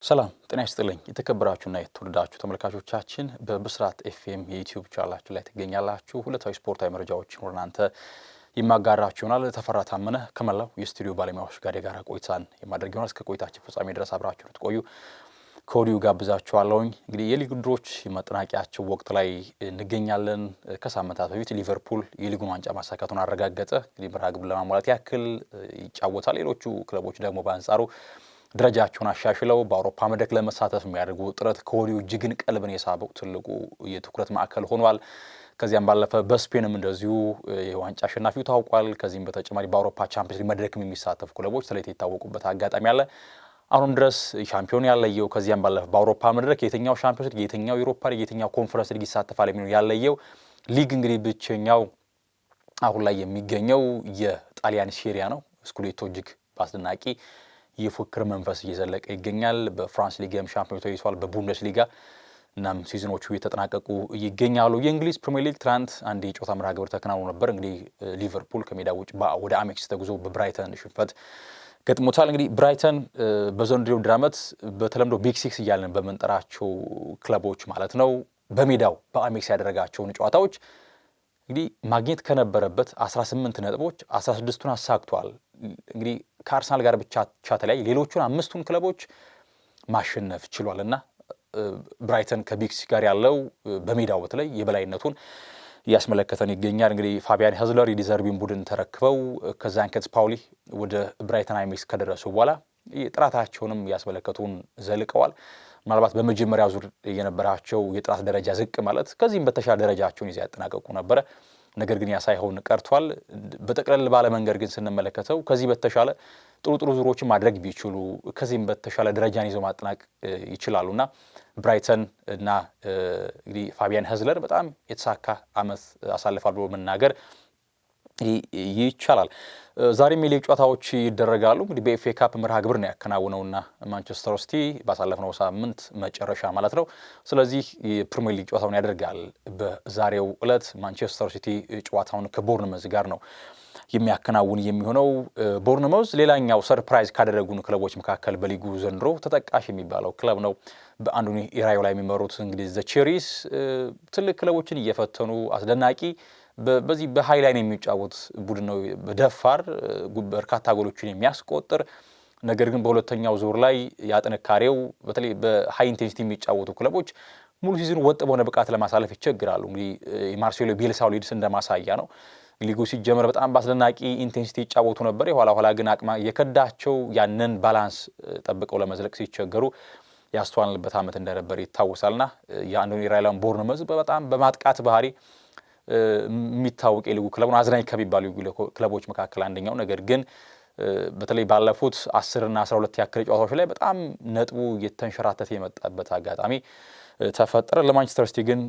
ሰላም ጤና ይስጥልኝ የተከበራችሁና የተወደዳችሁ ተመልካቾቻችን በብስራት ኤፍኤም የዩቲዩብ ቻናላችን ላይ ትገኛላችሁ። ሁለታዊ ስፖርታዊ መረጃዎችን ወደ እናንተ የማጋራችሁ ይሆናል። ተፈራ ታመነ ከመላው የስቱዲዮ ባለሙያዎች ጋር የጋራ ቆይታን የማድረግ ይሆናል። እስከ ቆይታችን ፍጻሜ ድረስ አብራችሁ ልትቆዩ ከወዲሁ ጋብዛችኋለሁኝ። እንግዲህ የሊግ ውድድሮች መጠናቂያቸው ወቅት ላይ እንገኛለን። ከሳምንታት በፊት ሊቨርፑል የሊጉን ዋንጫ ማሳካቱን አረጋገጠ። እንግዲህ መርሃ ግብሩን ለማሟላት ያክል ይጫወታል። ሌሎቹ ክለቦች ደግሞ በአንጻሩ ደረጃቸውን አሻሽለው በአውሮፓ መድረክ ለመሳተፍ የሚያደርጉ ጥረት ከወዲሁ እጅግን ቀልብን የሳበው ትልቁ የትኩረት ማዕከል ሆኗል። ከዚያም ባለፈ በስፔንም እንደዚሁ የዋንጫ አሸናፊው ታውቋል። ከዚህም በተጨማሪ በአውሮፓ ቻምፒዮንስ ሊግ መድረክም የሚሳተፉ ክለቦች ተለይተው የታወቁበት አጋጣሚ አለ። አሁን ድረስ ሻምፒዮን ያለየው ከዚያም ባለፈ በአውሮፓ መድረክ የትኛው ሻምፒዮንስ ሊግ፣ የትኛው ዩሮፓ ሊግ፣ የትኛው ኮንፈረንስ ሊግ ይሳተፋል የሚለው ያለየው ሊግ እንግዲህ ብቸኛው አሁን ላይ የሚገኘው የጣሊያን ሴሪያ ነው። ስኩዴቶ እጅግ በአስደናቂ የፉክክር መንፈስ እየዘለቀ ይገኛል። በፍራንስ ሊግም ሻምፒዮን ተይዟል። በቡንደስ ሊጋ እናም ሲዝኖቹ እየተጠናቀቁ ይገኛሉ። የእንግሊዝ ፕሪሚየር ሊግ ትናንት አንድ የጨዋታ መርሃ ግብር ተከናውኖ ነበር። እንግዲህ ሊቨርፑል ከሜዳ ውጭ ወደ አሜክስ ተጉዞ በብራይተን ሽንፈት ገጥሞታል። እንግዲህ ብራይተን በዘንድሮው ውድድር ዓመት በተለምዶ ቢግ ሲክስ እያለን በምንጠራቸው ክለቦች ማለት ነው በሜዳው በአሜክስ ያደረጋቸውን ጨዋታዎች እንግዲህ ማግኘት ከነበረበት 18 ነጥቦች 16ቱን አሳክቷል። እንግዲህ ከአርሰናል ጋር ብቻ ተለያይ ሌሎቹን 5ቱን ክለቦች ማሸነፍ ችሏል እና ብራይተን ከቢክስ ጋር ያለው በሜዳው በተለይ የበላይነቱን እያስመለከተን ይገኛል። እንግዲህ ፋቢያን ሄዝለር የዲዘርቢን ቡድን ተረክበው ከዛንከት ፓውሊ ወደ ብራይተን አሜክስ ከደረሱ በኋላ ጥራታቸውንም ያስመለከቱን ዘልቀዋል። ምናልባት በመጀመሪያ ዙር የነበራቸው የጥራት ደረጃ ዝቅ ማለት ከዚህም በተሻለ ደረጃቸውን ይዘው ያጠናቀቁ ነበረ። ነገር ግን ያ ሳይሆን ቀርቷል። በጠቅለል ባለ መንገድ ግን ስንመለከተው ከዚህ በተሻለ ጥሩ ዙሮችን ማድረግ ቢችሉ ከዚህም በተሻለ ደረጃን ይዘው ማጠናቀቅ ይችላሉና ብራይተን እና እንግዲህ ፋቢያን ሄዝለር በጣም የተሳካ ዓመት አሳልፋል ብሎ መናገር ይቻላል። ዛሬም የሊግ ጨዋታዎች ይደረጋሉ። እንግዲህ በኤፍኤ ካፕ መርሃ ግብር ነው ያከናውነውና ማንቸስተር ሲቲ ባሳለፍነው ሳምንት መጨረሻ ማለት ነው። ስለዚህ የፕሪሚየር ሊግ ጨዋታውን ያደርጋል። በዛሬው ዕለት ማንቸስተር ሲቲ ጨዋታውን ከቦርንመዝ ጋር ነው የሚያከናውን የሚሆነው። ቦርንመዝ ሌላኛው ሰርፕራይዝ ካደረጉን ክለቦች መካከል በሊጉ ዘንድሮ ተጠቃሽ የሚባለው ክለብ ነው። በአንዶኒ ኢራዮላ የሚመሩት እንግዲህ ዘ ቼሪስ ትልቅ ክለቦችን እየፈተኑ አስደናቂ በዚህ በሃይላይን የሚጫወት ቡድን ነው። በደፋር በርካታ ጎሎችን የሚያስቆጥር ነገር ግን በሁለተኛው ዙር ላይ ያጥንካሬው በተለይ በሃይ ኢንቴንሲቲ የሚጫወቱ ክለቦች ሙሉ ሲዝኑ ወጥ በሆነ ብቃት ለማሳለፍ ይቸግራሉ። እንግዲህ የማርሴሎ ቤልሳው ሊድስ እንደማሳያ ነው። ሊጉ ሲጀመር በጣም በአስደናቂ ኢንቴንሲቲ ይጫወቱ ነበር። የኋላ ግን አቅማ የከዳቸው ያንን ባላንስ ጠብቀው ለመዝለቅ ሲቸገሩ ያስተዋልንበት ዓመት እንደነበር ይታወሳልና የአንዶኒ ኢራዮላን ቦርንመዝ በጣም በማጥቃት ባህሪ የሚታወቅ የሊጉ ክለብ ነው። አዝናኝ ከሚባሉ ክለቦች መካከል አንደኛው። ነገር ግን በተለይ ባለፉት 10 እና 12 ያክል ጨዋታዎች ላይ በጣም ነጥቡ የተንሸራተተ የመጣበት አጋጣሚ ተፈጠረ። ለማንቸስተር ሲቲ ግን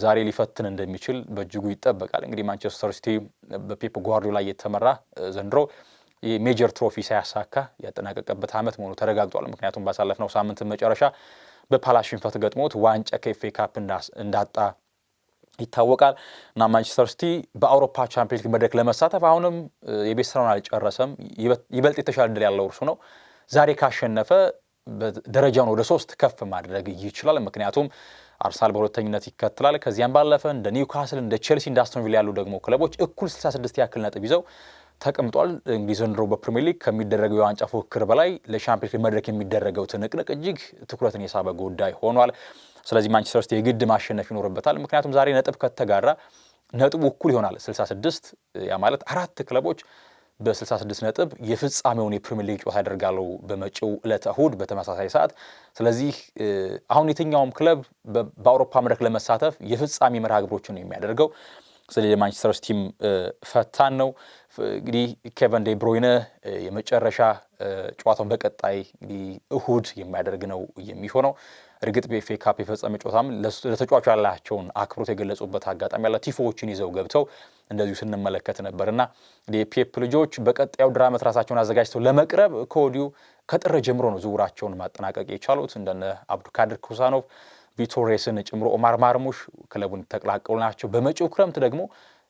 ዛሬ ሊፈትን እንደሚችል በእጅጉ ይጠበቃል። እንግዲህ ማንቸስተር ሲቲ በፔፕ ጓርዲዮላ እየተመራ ዘንድሮ የሜጀር ትሮፊ ሳያሳካ ያጠናቀቀበት ዓመት መሆኑ ተረጋግጧል። ምክንያቱም ባሳለፍነው ሳምንት መጨረሻ በፓላስ ሽንፈት ገጥሞት ዋንጫ ከኤፍኤ ካፕ እንዳጣ ይታወቃል እና ማንቸስተር ሲቲ በአውሮፓ ቻምፒዮንስ ሊግ መድረክ ለመሳተፍ አሁንም የቤት ስራውን አልጨረሰም። ይበልጥ የተሻለ ዕድል ያለው እርሱ ነው። ዛሬ ካሸነፈ ደረጃውን ወደ 3 ከፍ ማድረግ ይችላል። ምክንያቱም አርሰናል በሁለተኝነት ይከተላል። ከዚያም ባለፈ እንደ ኒውካስል፣ እንደ ቼልሲ፣ እንደ አስቶን ቪላ ያሉ ደግሞ ክለቦች እኩል 66 ያክል ነጥብ ይዘው ተቀምጧል። እንግዲህ ዘንድሮ በፕሪሚየር ሊግ ከሚደረገው የዋንጫ ፉክክር በላይ ለሻምፒዮንስ ሊግ መድረክ የሚደረገው ትንቅንቅ እጅግ ትኩረትን የሳበ ጉዳይ ሆኗል። ስለዚህ ማንቸስተር ሲቲ የግድ ማሸነፍ ይኖርበታል። ምክንያቱም ዛሬ ነጥብ ከተጋራ ነጥቡ እኩል ይሆናል 66። ያ ማለት 4 ክለቦች በ66 ነጥብ የፍጻሜውን የፕሪሚየር ሊግ ጨዋታ ያደርጋሉ በመጪው ዕለተ እሁድ በተመሳሳይ ሰዓት። ስለዚህ አሁን የትኛውም ክለብ በአውሮፓ መድረክ ለመሳተፍ የፍጻሜ መርሃ ግብሮችን ነው የሚያደርገው። ስለዚህ የማንቸስተር ሲቲም ፈታን ነው። እንግዲህ ኬቨን ዴ ብሮይነ የመጨረሻ ጨዋታውን በቀጣይ እንግዲህ እሁድ የሚያደርግ ነው የሚሆነው። እርግጥ በኤፍኤ ካፕ የፈጸመ ጨዋታም ለተጫዋቹ ያላቸውን አክብሮት የገለጹበት አጋጣሚ ያለ ቲፎዎችን ይዘው ገብተው እንደዚሁ ስንመለከት ነበርና የፔፕ ልጆች በቀጣዩ ውድድር ዓመት ራሳቸውን አዘጋጅተው ለመቅረብ ከወዲሁ ከጥር ጀምሮ ነው ዝውውራቸውን ማጠናቀቅ የቻሉት። እንደነ አብዱልካድር ኩሳኖቭ፣ ቪቶሬስን ጨምሮ ኦማር ማርሙሽ ክለቡን ተቀላቀሉ ናቸው። በመጪው ክረምት ደግሞ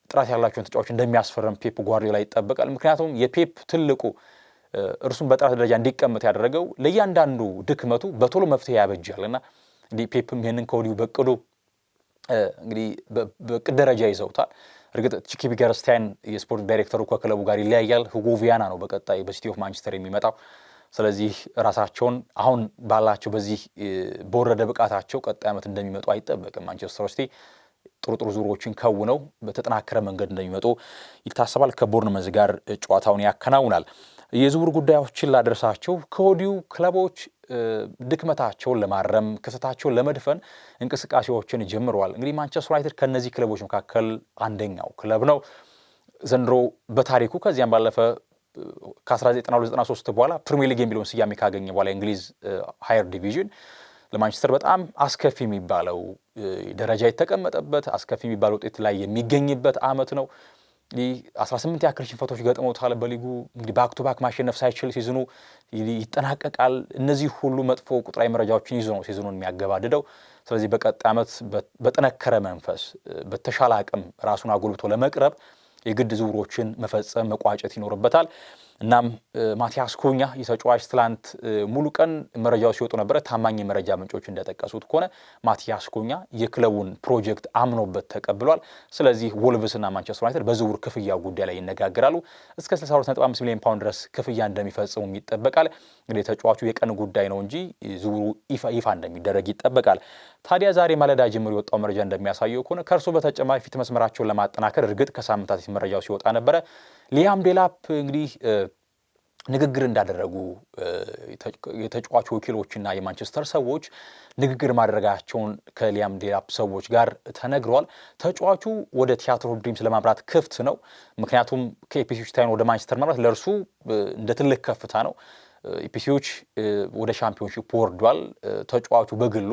ጥራት ያላቸውን ተጫዋቾች እንደሚያስፈርም ፔፕ ጓርዲዮላ ይጠበቃል። ምክንያቱም የፔፕ ትልቁ እርሱም በጥራት ደረጃ እንዲቀመጥ ያደረገው ለእያንዳንዱ ድክመቱ በቶሎ መፍትሄ ያበጃልና እንግዲህ ፔፕም ይህንን ከወዲሁ በቅዱ እንግዲህ በቅድ ደረጃ ይዘውታል። እርግጥ ቺኪ ቢገርስታይን የስፖርት ዳይሬክተሩ ከክለቡ ጋር ይለያያል። ሁጎ ቪያና ነው በቀጣይ በሲቲ ኦፍ ማንቸስተር የሚመጣው። ስለዚህ ራሳቸውን አሁን ባላቸው በዚህ በወረደ ብቃታቸው ቀጣይ ዓመት እንደሚመጡ አይጠበቅም። ማንቸስተር ሲቲ ጥሩ ዙሮችን ከውነው በተጠናከረ መንገድ እንደሚመጡ ይታሰባል። ከቦርንመዝ ጋር ጨዋታውን ያከናውናል። የዝውውር ጉዳዮችን ላደረሳቸው ከወዲሁ ክለቦች ድክመታቸውን ለማረም ክፍተታቸውን ለመድፈን እንቅስቃሴዎችን ጀምረዋል። እንግዲህ ማንቸስተር ዩናይትድ ከነዚህ ክለቦች መካከል አንደኛው ክለብ ነው ዘንድሮ በታሪኩ ከዚያም ባለፈ ከ1992-93 በኋላ ፕሪሚየር ሊግ የሚለውን ስያሜ ካገኘ በኋላ የእንግሊዝ ሃየር ዲቪዥን ለማንቸስተር በጣም አስከፊ የሚባለው ደረጃ የተቀመጠበት አስከፊ የሚባለው ውጤት ላይ የሚገኝበት ዓመት ነው። 18 ያክል ሽንፈቶች ገጥመውታል በሊጉ። እንግዲህ ባክ ቱ ባክ ማሸነፍ ሳይችል ሲዝኑ ይጠናቀቃል። እነዚህ ሁሉ መጥፎ ቁጥራዊ መረጃዎችን ይዞ ነው ሲዝኑን የሚያገባድደው። ስለዚህ በቀጣይ ዓመት በጠነከረ መንፈስ በተሻለ አቅም ራሱን አጎልብቶ ለመቅረብ የግድ ዝውውሮችን መፈጸም መቋጨት ይኖርበታል። እናም ማቲያስ ኩኛ የተጫዋች ትላንት ሙሉ ቀን መረጃዎች ሲወጡ ነበረ። ታማኝ የመረጃ ምንጮች እንደጠቀሱት ከሆነ ማቲያስ ኩኛ የክለቡን ፕሮጀክት አምኖበት ተቀብሏል። ስለዚህ ወልቭስና ማንቸስተር ዩናይትድ በዝውውር ክፍያ ጉዳይ ላይ ይነጋገራሉ። እስከ 62.5 ሚሊዮን ፓውንድ ድረስ ክፍያ እንደሚፈጽሙም ይጠበቃል። እንግዲህ ተጫዋቹ የቀን ጉዳይ ነው እንጂ ዝውውሩ ይፋ እንደሚደረግ ይጠበቃል። ታዲያ ዛሬ ማለዳ ጀምሮ የወጣው መረጃ እንደሚያሳየው ከሆነ ከእርሱ በተጨማሪ ፊት መስመራቸውን ለማጠናከር እርግጥ ከሳምንታት መረጃው ሲወጣ ነበረ ሊያም ዴላፕ እንግዲህ ንግግር እንዳደረጉ የተጫዋቹ ወኪሎችና የማንቸስተር ሰዎች ንግግር ማድረጋቸውን ከሊያም ዴላፕ ሰዎች ጋር ተነግሯል። ተጫዋቹ ወደ ቲያትር ኦፍ ድሪምስ ለማምራት ክፍት ነው። ምክንያቱም ከኢፕስዊች ታውን ወደ ማንቸስተር ማምራት ለእርሱ እንደ ትልቅ ከፍታ ነው። ኢፕስዊች ወደ ሻምፒዮንሺፕ ወርዷል። ተጫዋቹ በግሉ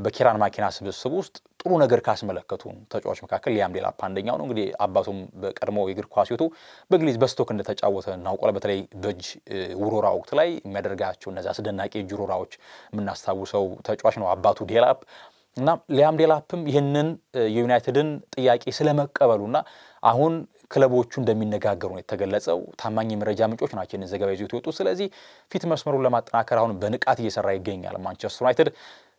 በኪራን ማኪና ስብስብ ውስጥ ጥሩ ነገር ካስመለከቱ ተጫዋች መካከል ሊያም ዴላፕ አንደኛው ነው። እንግዲህ አባቱም በቀድሞ የእግር ኳስ ሕይወቱ በእንግሊዝ በስቶክ እንደተጫወተ እናውቃለን። በተለይ በእጅ ውሮራ ወቅት ላይ የሚያደርጋቸው እነዚህ አስደናቂ እጅ ውሮራዎች የምናስታውሰው ተጫዋች ነው አባቱ ዴላፕ። እና ሊያም ዴላፕም ይህንን የዩናይትድን ጥያቄ ስለመቀበሉና አሁን ክለቦቹ እንደሚነጋገሩ ነው የተገለጸው። ታማኝ የመረጃ ምንጮች ናቸው እነዚህ ዘገባ ይዘው የወጡት። ስለዚህ ፊት መስመሩን ለማጠናከር አሁን በንቃት እየሰራ ይገኛል ማንቸስተር ዩናይትድ።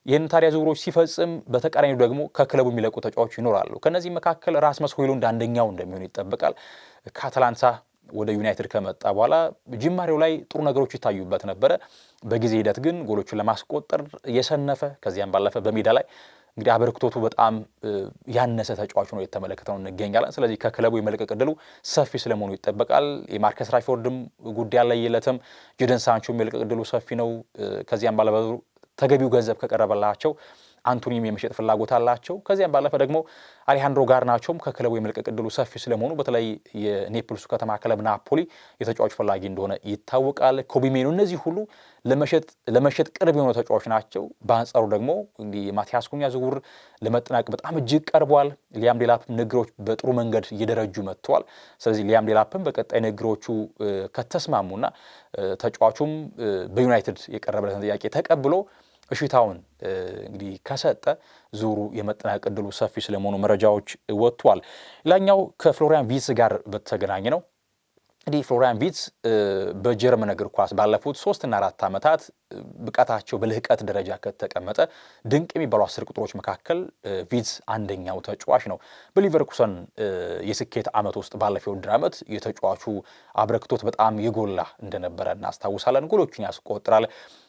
ይህን ታዲያ ዝውውሮች ሲፈጽም በተቃራኒው ደግሞ ከክለቡ የሚለቁ ተጫዋቾች ይኖራሉ። ከነዚህ መካከል ራስመስ ሆይሉንድ አንደኛው እንደሚሆን ይጠበቃል። ከአታላንታ ወደ ዩናይትድ ከመጣ በኋላ ጅማሬው ላይ ጥሩ ነገሮች ይታዩበት ነበረ። በጊዜ ሂደት ግን ጎሎቹን ለማስቆጠር የሰነፈ ከዚያም ባለፈ በሜዳ ላይ እንግዲህ አበርክቶቱ በጣም ያነሰ ተጫዋች ነው የተመለከተው እንገኛለን። ስለዚህ ከክለቡ የመልቀቅ ዕድሉ ሰፊ ስለመሆኑ ይጠበቃል። የማርከስ ራሽፎርድም ጉዳይ አለየለትም። ጄደን ሳንቾም የመልቀቅ ዕድሉ ሰፊ ነው። ከዚያም ባለፈ ተገቢው ገንዘብ ከቀረበላቸው አንቶኒም የመሸጥ ፍላጎት አላቸው። ከዚያም ባለፈ ደግሞ አሌሃንድሮ ጋርናቾም ከክለቡ የመልቀቅ ዕድሉ ሰፊ ስለመሆኑ በተለይ የኔፕልሱ ከተማ ክለብ ናፖሊ የተጫዋች ፈላጊ እንደሆነ ይታወቃል። ኮቢ ሜኑ እነዚህ ሁሉ ለመሸጥ ቅርብ የሆኑ ተጫዋች ናቸው። በአንጻሩ ደግሞ እንግዲህ የማቲያስ ኩኛ ዝውውር ለመጠናቀቅ በጣም እጅግ ቀርቧል። ሊያም ዴላፕ ንግግሮች በጥሩ መንገድ እየደረጁ መጥተዋል። ስለዚህ ሊያም ዴላፕም በቀጣይ ንግግሮቹ ከተስማሙና ተጫዋቹም በዩናይትድ የቀረበለትን ጥያቄ ተቀብሎ እሽታውን እንግዲህ ከሰጠ ዙሩ የመጠናቀቅ ዕድሉ ሰፊ ስለመሆኑ መረጃዎች ወጥቷል። ሌላኛው ከፍሎሪያን ቪትስ ጋር በተገናኘ ነው። እንግዲህ ፍሎሪያን ቪትስ በጀርመን እግር ኳስ ባለፉት 3 እና 4 ዓመታት ብቃታቸው በልህቀት ደረጃ ከተቀመጠ ድንቅ የሚባሉ 10 ቁጥሮች መካከል ቪትስ አንደኛው ተጫዋች ነው። በሊቨርኩሰን የስኬት ዓመት ውስጥ ባለፈው የውድድር ዓመት የተጫዋቹ አበርክቶት በጣም የጎላ እንደነበረ እናስታውሳለን። ጎሎችን ያስቆጥራል፣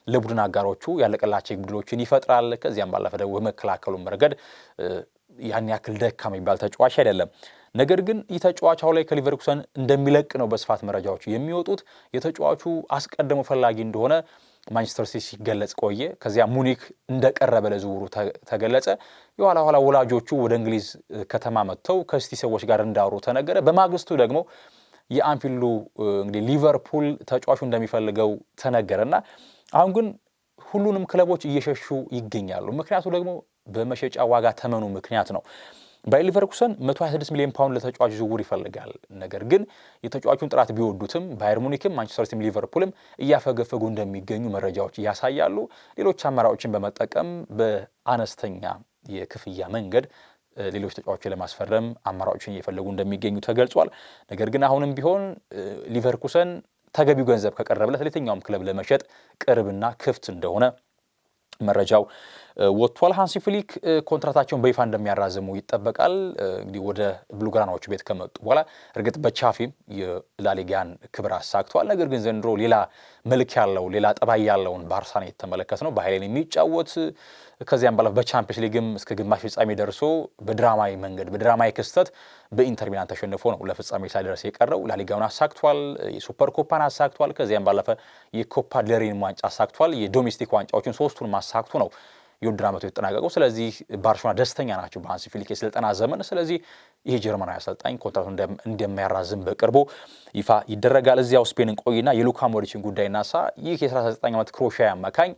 ለቡድን አጋሮቹ ያለቀላቸው ግድሎችን ይፈጥራል። ከዚያም ባለፈ ደግሞ በመከላከሉም ረገድ ያን ያክል ደካማ የሚባል ተጫዋች አይደለም። ነገር ግን የተጫዋቹ ላይ ከሊቨርኩሰን እንደሚለቅ ነው በስፋት መረጃዎች የሚወጡት። የተጫዋቹ አስቀድሞ ፈላጊ እንደሆነ ማንቸስተር ሲቲ ሲገለጽ ቆየ። ከዚያ ሙኒክ እንደቀረበ ለዝውውሩ ተገለጸ። የኋላ ወላጆቹ ወደ እንግሊዝ ከተማ መጥተው ከሲቲ ሰዎች ጋር እንዳወሩ ተነገረ። በማግስቱ ደግሞ የአንፊልዱ እንግዲህ ሊቨርፑል ተጫዋቹ እንደሚፈልገው ተነገረና አሁን ግን ሁሉንም ክለቦች እየሸሹ ይገኛሉ። ምክንያቱ ደግሞ በመሸጫ ዋጋ ተመኑ ምክንያት ነው። ባየር ሊቨርኩሰን 126 ሚሊዮን ፓውንድ ለተጫዋቹ ዝውውር ይፈልጋል። ነገር ግን የተጫዋቹን ጥራት ቢወዱትም ባየር ሙኒክም ማንቸስተር ሲቲም ሊቨርፑልም እያፈገፈጉ እንደሚገኙ መረጃዎች ያሳያሉ። ሌሎች አማራጮችን በመጠቀም በአነስተኛ የክፍያ መንገድ ሌሎች ተጫዋቾችን ለማስፈረም አማራጮችን እየፈለጉ እንደሚገኙ ተገልጿል። ነገር ግን አሁንም ቢሆን ሊቨርኩሰን ተገቢው ገንዘብ ከቀረበለት ለየትኛውም ክለብ ለመሸጥ ቅርብና ክፍት እንደሆነ መረጃው ወጥቷል። ሃንሲ ፍሊክ ኮንትራታቸውን በይፋ እንደሚያራዝሙ ይጠበቃል። እንግዲህ ወደ ብሉግራናዎቹ ቤት ከመጡ በኋላ እርግጥ በቻፊም የላሊጋን ክብር አሳክቷል። ነገር ግን ዘንድሮ ሌላ መልክ ያለው ሌላ ጠባይ ያለውን ባርሳን የተመለከትነው በኃይልን የሚጫወት ከዚያም ባለፈ በቻምፒየንስ ሊግም እስከ ግማሽ ፍጻሜ ደርሶ በድራማዊ መንገድ በድራማዊ ክስተት በኢንተር ሚላን ተሸንፎ ነው ለፍጻሜ ሳይደርስ የቀረው። ላሊጋውን አሳክቷል፣ የሱፐር ኮፓን አሳክቷል፣ ከዚያም ባለፈ የኮፓ ዴልሬን ዋንጫ አሳክቷል። የዶሜስቲክ ዋንጫዎችን ሶስቱን ማሳክቱ ነው የውድድር ዓመቱ የተጠናቀቀው። ስለዚህ ባርሴሎና ደስተኛ ናቸው በሃንሲ ፍሊክ የስልጠና ዘመን። ስለዚህ ይህ ጀርመናዊ አሰልጣኝ ኮንትራቱን እንደሚያራዝም በቅርቡ ይፋ ይደረጋል። እዚያው ስፔንን ቆይና የሉካ ሞድሪችን ጉዳይ እናሳ። ይህ የ39 ዓመት ክሮኤሺያዊ አማካኝ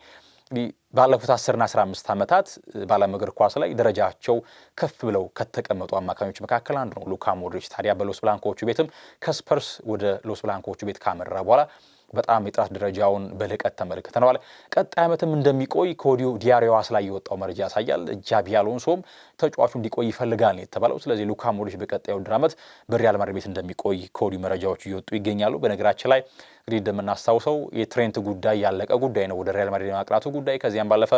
ባለፉት 10 እና 15 ዓመታት በዓለም እግር ኳስ ላይ ደረጃቸው ከፍ ብለው ከተቀመጡ አማካኞች መካከል አንዱ ነው ሉካ ሞድሪች። ታዲያ በሎስ ብላንኮቹ ቤትም ከስፐርስ ወደ ሎስ ብላንኮቹ ቤት ካመራ በኋላ በጣም የጥራት ደረጃውን በልቀት ተመልክተነዋል። ቀጣይ ዓመትም እንደሚቆይ ከወዲሁ ዲያሪዮ አስ ላይ የወጣው መረጃ ያሳያል። ጃቢ አሎንሶም ተጫዋቹ እንዲቆይ ይፈልጋል ነው የተባለው። ስለዚህ ሉካ ሞድሪች በቀጣዩ ውድድር ዓመት በሪያል ማድሪድ ቤት እንደሚቆይ ከወዲሁ መረጃዎች እየወጡ ይገኛሉ። በነገራችን ላይ እንግዲህ እንደምናስታውሰው የትሬንት ጉዳይ ያለቀ ጉዳይ ነው፣ ወደ ሪያል ማድሪድ የማቅናቱ ጉዳይ። ከዚያም ባለፈ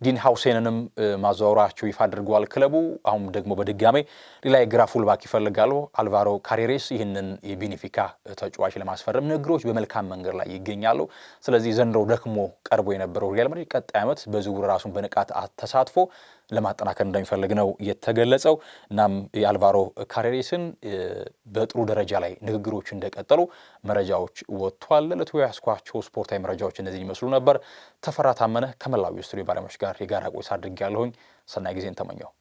ዲን ሃውሴንንም ማዘዋወራቸው ይፋ አድርገዋል ክለቡ። አሁን ደግሞ በድጋሜ ሌላ የግራ ፉልባክ ይፈልጋሉ። አልቫሮ ካሬሬስ ይህንን የቤኔፊካ ተጫዋች ለማስፈረም ንግግሮች በመልካም መንገድ ላይ ይገኛሉ። ስለዚህ ዘንድሮ ደክሞ ቀርቦ የነበረው ሪያል ማድሪድ ቀጣይ ዓመት በዝውውር ራሱን በንቃት ተሳትፎ ለማጠናከር እንደሚፈልግ ነው የተገለጸው። እናም የአልቫሮ ካሬሬስን በጥሩ ደረጃ ላይ ንግግሮች እንደቀጠሉ መረጃዎች ወጥቷል። ለዕለቱ ያስኳቸው ስፖርታዊ መረጃዎች እነዚህ ይመስሉ ነበር። ተፈራ ታመነ ከመላው ስቱዲዮ ባለሙያዎች ጋር የጋራ ቆይታ አድርጌያለሁኝ። ሰናይ ጊዜን ተመኘው።